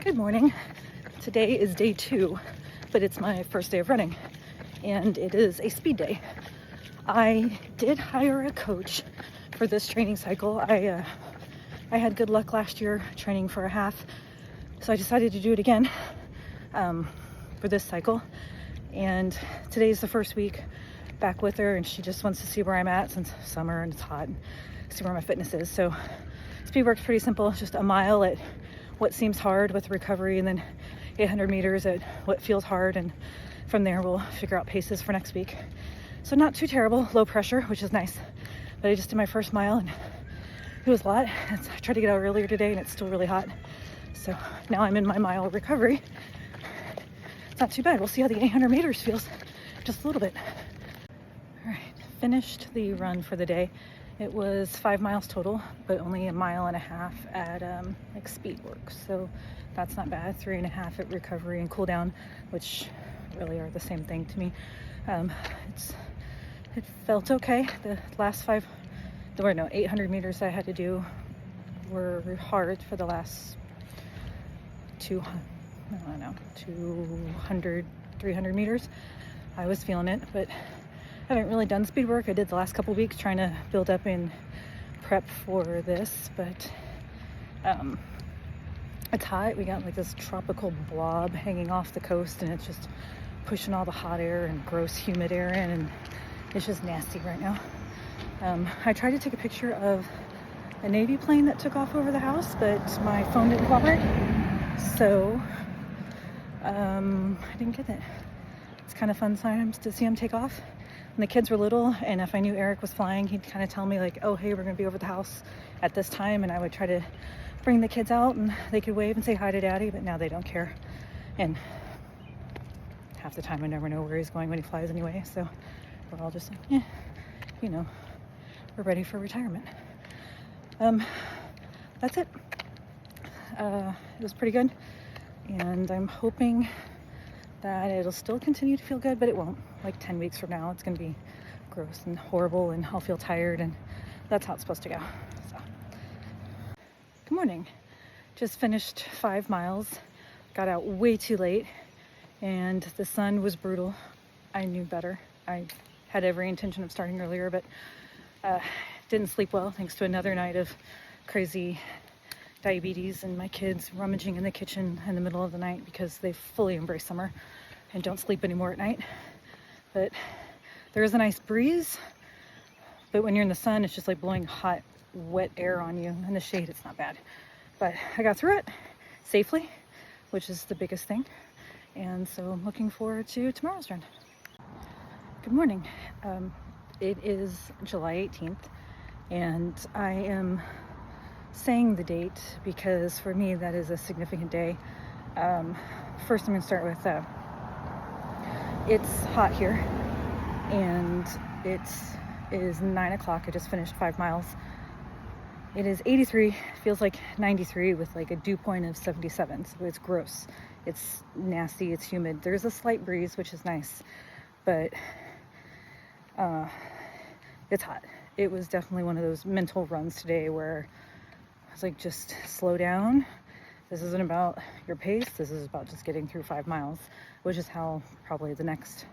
Good morning. Today is day 2, but it's my first day of running, and it is a speed day. I did hire a coach for this training cycle. I had good luck last year training for a half, so I decided to do it again for this cycle. And today's the first week back with her, and she just wants to see where I'm at since summer and it's hot, and see where my fitness is. So speed work's pretty simple. It's just a mile at what seems hard with recovery, and then 800 meters at what feels hard, and from there we'll figure out paces for next week. So not too terrible, low pressure, which is nice. But I just did my first mile and it was a lot. I tried to get out earlier today and it's still really hot. So now I'm in my mile recovery. It's not too bad. We'll see how the 800 meters feels, just a little bit. All right, finished the run for the day. It was 5 miles total, but only 1.5 miles at like speed work. So that's not bad. 3.5 at recovery and cool down, which really are the same thing to me. It felt okay. The last 800 meters I had to do were hard for the last 200, 300 meters. I was feeling it, but I haven't really done speed work. I did the last couple weeks trying to build up in prep for this, but it's hot. We got like this tropical blob hanging off the coast, and it's just pushing all the hot air and gross humid air in, and it's just nasty right now. I tried to take a picture of a Navy plane that took off over the house, but my phone didn't cooperate, so I didn't get it. It's kind of fun sometimes to see them take off. When the kids were little, and if I knew Eric was flying, he'd kind of tell me like, oh, hey, we're going to be over the house at this time, and I would try to bring the kids out and they could wave and say hi to daddy, but now they don't care. And half the time I never know where he's going when he flies anyway, so we're all just like, we're ready for retirement. That's it. It was pretty good, and I'm hoping that it'll still continue to feel good, but it won't. Like 10 weeks from now, it's going to be gross and horrible, and I'll feel tired, and that's how it's supposed to go. So, good morning. Just finished 5 miles. Got out way too late, and the sun was brutal. I knew better. I had every intention of starting earlier, but didn't sleep well thanks to another night of crazy diabetes and my kids rummaging in the kitchen in the middle of the night because they fully embrace summer and don't sleep anymore at night. But there is a nice breeze, but when you're in the sun, it's just like blowing hot, wet air on you. In the shade, it's not bad. But I got through it safely, which is the biggest thing. And so I'm looking forward to tomorrow's run. Good morning. It is July 18th, and I am saying the date because for me that is a significant day. First I'm going to start with it's hot here, and it is 9 o'clock. I just finished 5 miles. It is 83, feels like 93 with like a dew point of 77, so it's gross. It's nasty, it's humid. There's a slight breeze, which is nice, but it's hot. It was definitely one of those mental runs today where I was like, just slow down. This isn't about your pace. This is about just getting through 5 miles, which is how probably the next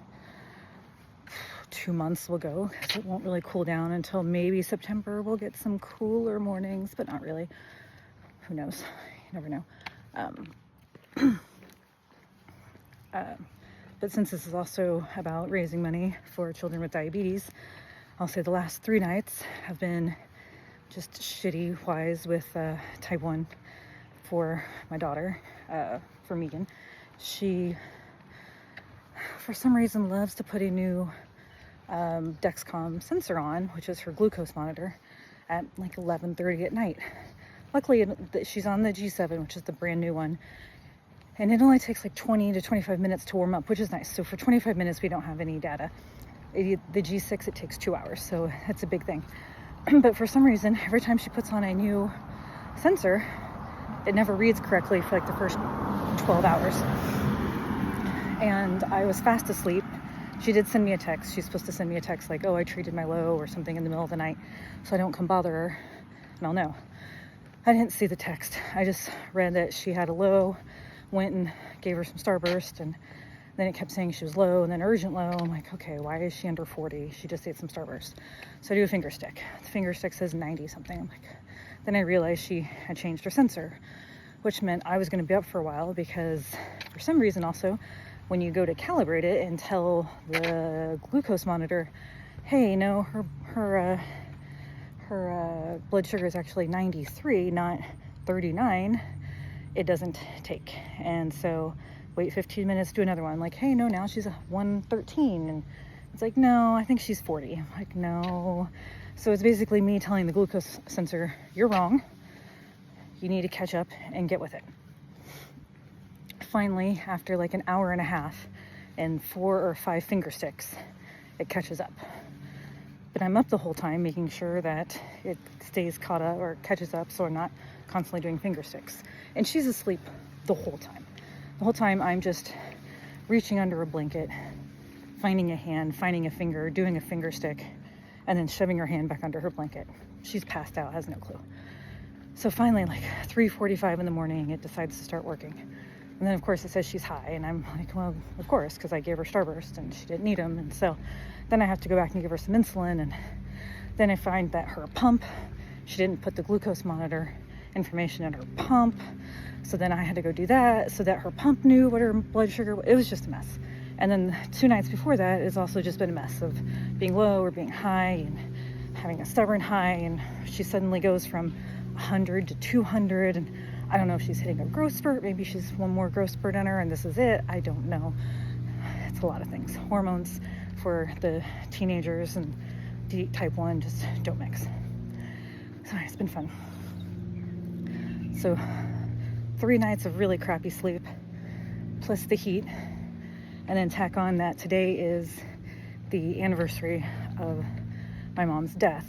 2 months will go, because it won't really cool down until maybe September. We'll get some cooler mornings, but not really. Who knows? You never know. But since this is also about raising money for children with diabetes, I'll say the last 3 nights have been just shitty wise with type 1 for my daughter, for Megan. She, for some reason, loves to put a new Dexcom sensor on, which is her glucose monitor, at like 11:30 at night. Luckily, she's on the G7, which is the brand new one, and it only takes like 20 to 25 minutes to warm up, which is nice. So for 25 minutes, we don't have any data. The G6, it takes 2 hours, so that's a big thing. But for some reason, every time she puts on a new sensor, it never reads correctly for like the first 12 hours. And I was fast asleep. She did send me a text. She's supposed to send me a text like, oh, I treated my low or something in the middle of the night, so I don't come bother her, and I'll know. I didn't see the text. I just read that she had a low, went and gave her some Starburst, and then it kept saying she was low and then urgent low. I'm like, okay, why is she under 40? She just ate some Starburst. So I do a finger stick. The finger stick says 90 something. I'm like, then I realized she had changed her sensor, which meant I was going to be up for a while because for some reason also, when you go to calibrate it and tell the glucose monitor, hey, no, her blood sugar is actually 93, not 39, it doesn't take. And so wait 15 minutes, do another one. Like, hey, no, now she's 113. And it's like, no, I think she's 40. I'm like, no. So it's basically me telling the glucose sensor, you're wrong. You need to catch up and get with it. Finally, after like an hour and a half and 4 or 5 finger sticks, it catches up. But I'm up the whole time making sure that it stays caught up or catches up so I'm not constantly doing finger sticks. And she's asleep the whole time. The whole time I'm just reaching under a blanket, finding a hand, finding a finger, doing a finger stick, and then shoving her hand back under her blanket. She's passed out, has no clue. So finally, like 3:45 in the morning, it decides to start working. And then, of course, it says she's high. And I'm like, well, of course, because I gave her Starburst and she didn't need them. And so then I have to go back and give her some insulin. And then I find that her pump, she didn't put the glucose monitor information in her pump. So then I had to go do that so that her pump knew what her blood sugar was. It was just a mess. And then 2 nights before that, it's also just been a mess of being low or being high and having a stubborn high. And she suddenly goes from 100 to 200. And I don't know if she's hitting a growth spurt. Maybe she's one more growth spurt in her and this is it. I don't know. It's a lot of things. Hormones for the teenagers and type 1 just don't mix. So it's been fun. So 3 nights of really crappy sleep plus the heat, and then tack on that today is the anniversary of my mom's death,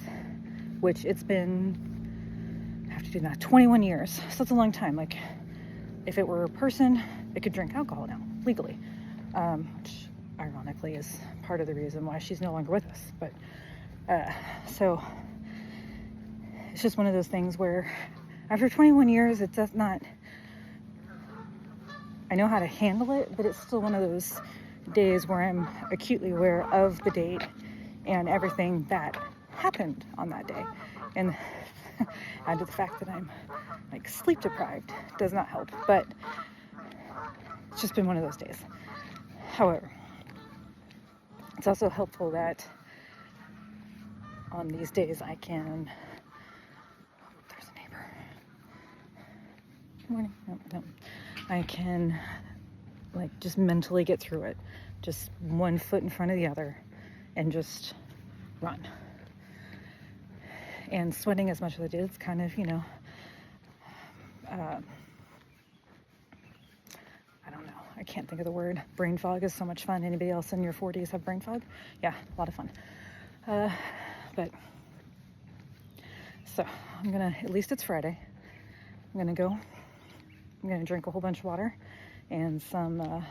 which it's been, I have to do that, 21 years. So that's a long time. Like if it were a person, it could drink alcohol now legally, which ironically is part of the reason why she's no longer with us. But so it's just one of those things where after 21 years, it does not, I know how to handle it, but it's still one of those days where I'm acutely aware of the date and everything that happened on that day. And add to the fact that I'm like sleep deprived does not help, but it's just been one of those days. However, it's also helpful that on these days I can, there's a neighbor. Good morning. No. I can like just mentally get through it, just one foot in front of the other and just run. And sweating as much as I did, it's kind of, I don't know. I can't think of the word. Brain fog is so much fun. Anybody else in your 40s have brain fog? Yeah, a lot of fun. But so I'm gonna, at least it's Friday. I'm gonna go. I'm gonna drink a whole bunch of water and some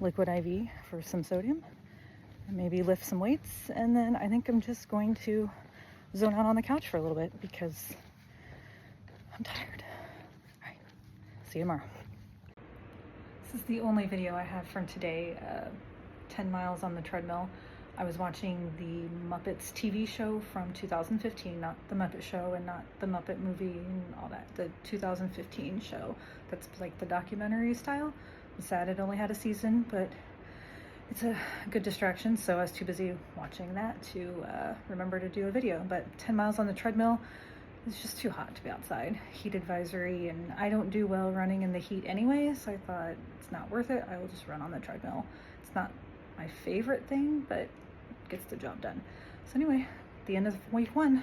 liquid IV for some sodium, and maybe lift some weights. And then I think I'm just going to zone out on the couch for a little bit because I'm tired. All right, see you tomorrow. This is the only video I have from today, 10 miles on the treadmill. I was watching the Muppets TV show from 2015, not the Muppet Show and not the Muppet movie and all that, the 2015 show that's like the documentary style. I'm sad it only had a season, but it's a good distraction, so I was too busy watching that to remember to do a video. But 10 miles on the treadmill, it's just too hot to be outside. Heat advisory, and I don't do well running in the heat anyway, so I thought it's not worth it. I will just run on the treadmill. It's not my favorite thing, but it gets the job done. So anyway, the end of week 1.